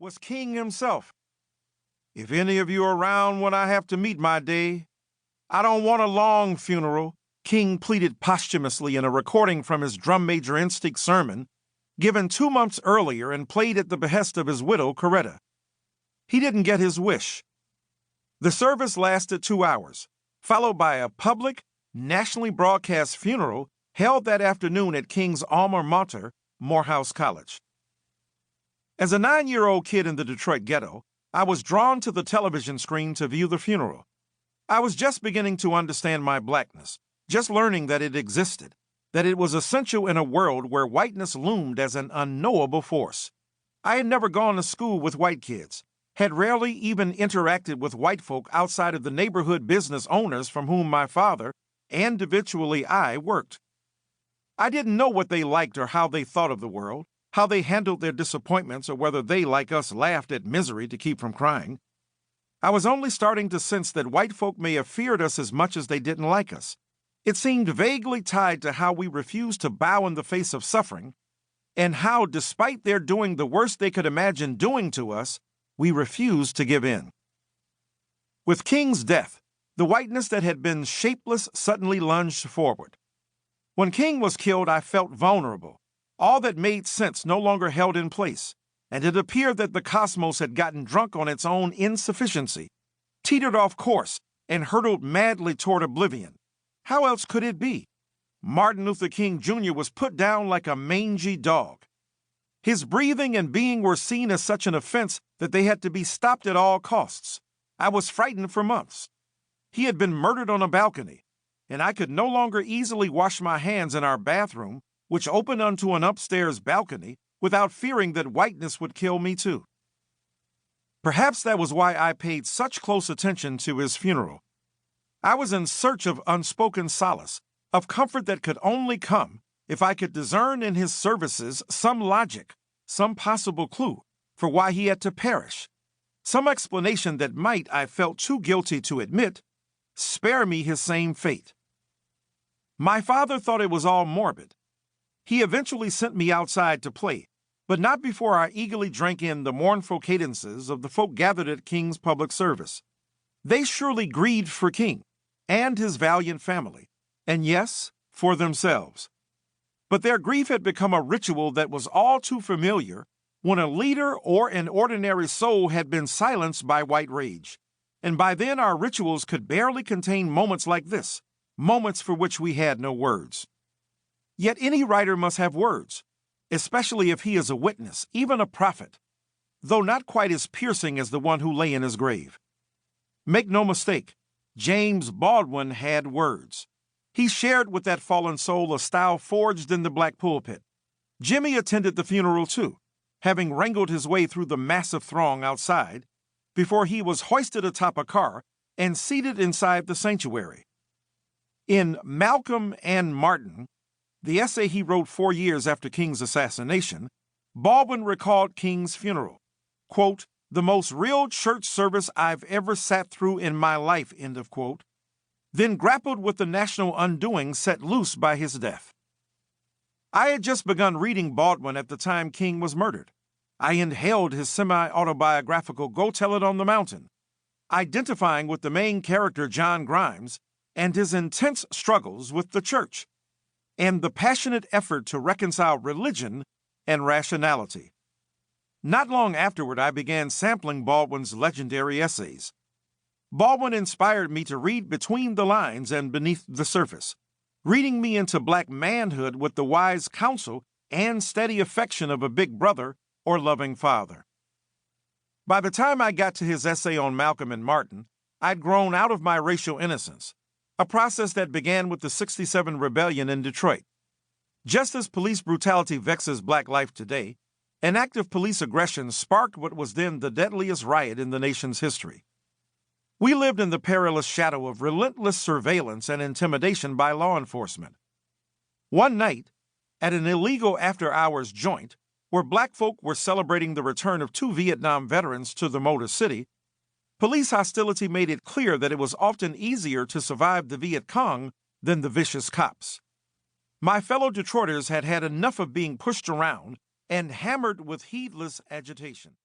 was King himself. "If any of you are around when I have to meet my day, I don't want a long funeral," King pleaded posthumously in a recording from his drum major instinct sermon, given 2 months earlier and played at the behest of his widow, Coretta. He didn't get his wish. The service lasted 2 hours, followed by a public, nationally broadcast funeral held that afternoon at King's alma mater, Morehouse College. As a 9-year-old kid in the Detroit ghetto, I was drawn to the television screen to view the funeral. I was just beginning to understand my blackness, just learning that it existed, that it was essential in a world where whiteness loomed as an unknowable force. I had never gone to school with white kids, had rarely even interacted with white folk outside of the neighborhood business owners from whom my father, and eventually I, worked. I didn't know what they liked or how they thought of the world, how they handled their disappointments, or whether they, like us, laughed at misery to keep from crying. I was only starting to sense that white folk may have feared us as much as they didn't like us. It seemed vaguely tied to how we refused to bow in the face of suffering, and how, despite their doing the worst they could imagine doing to us, we refused to give in. With King's death, the whiteness that had been shapeless suddenly lunged forward. When King was killed, I felt vulnerable. All that made sense no longer held in place, and it appeared that the cosmos had gotten drunk on its own insufficiency, teetered off course, and hurtled madly toward oblivion. How else could it be? Martin Luther King Jr. was put down like a mangy dog. His breathing and being were seen as such an offense that they had to be stopped at all costs. I was frightened for months. He had been murdered on a balcony, and I could no longer easily wash my hands in our bathroom, which opened onto an upstairs balcony, without fearing that whiteness would kill me too. Perhaps that was why I paid such close attention to his funeral. I was in search of unspoken solace, of comfort that could only come if I could discern in his services some logic, some possible clue for why he had to perish, some explanation that might, I felt too guilty to admit, spare me his same fate. My father thought it was all morbid. He eventually sent me outside to play, but not before I eagerly drank in the mournful cadences of the folk gathered at King's public service. They surely grieved for King and his valiant family, and yes, for themselves. But their grief had become a ritual that was all too familiar when a leader or an ordinary soul had been silenced by white rage. And by then our rituals could barely contain moments like this, moments for which we had no words. Yet any writer must have words, especially if he is a witness, even a prophet, though not quite as piercing as the one who lay in his grave. Make no mistake, James Baldwin had words. He shared with that fallen soul a style forged in the black pulpit. Jimmy attended the funeral too, having wrangled his way through the massive throng outside, before he was hoisted atop a car and seated inside the sanctuary. In Malcolm and Martin, the essay he wrote 4 years after King's assassination, Baldwin recalled King's funeral. Quote, "The most real church service I've ever sat through in my life," end of quote, then grappled with the national undoing set loose by his death. I had just begun reading Baldwin at the time King was murdered. I inhaled his semi-autobiographical Go Tell It on the Mountain, identifying with the main character John Grimes and his intense struggles with the church, and the passionate effort to reconcile religion and rationality. Not long afterward, I began sampling Baldwin's legendary essays. Baldwin inspired me to read between the lines and beneath the surface, reading me into black manhood with the wise counsel and steady affection of a big brother or loving father. By the time I got to his essay on Malcolm and Martin, I'd grown out of my racial innocence, a process that began with the '67 rebellion in Detroit. Just as police brutality vexes black life today, an act of police aggression sparked what was then the deadliest riot in the nation's history. We lived in the perilous shadow of relentless surveillance and intimidation by law enforcement. One night, at an illegal after-hours joint, where black folk were celebrating the return of 2 Vietnam veterans to the Motor City, police hostility made it clear that it was often easier to survive the Viet Cong than the vicious cops. My fellow Detroiters had had enough of being pushed around and hammered with heedless agitation.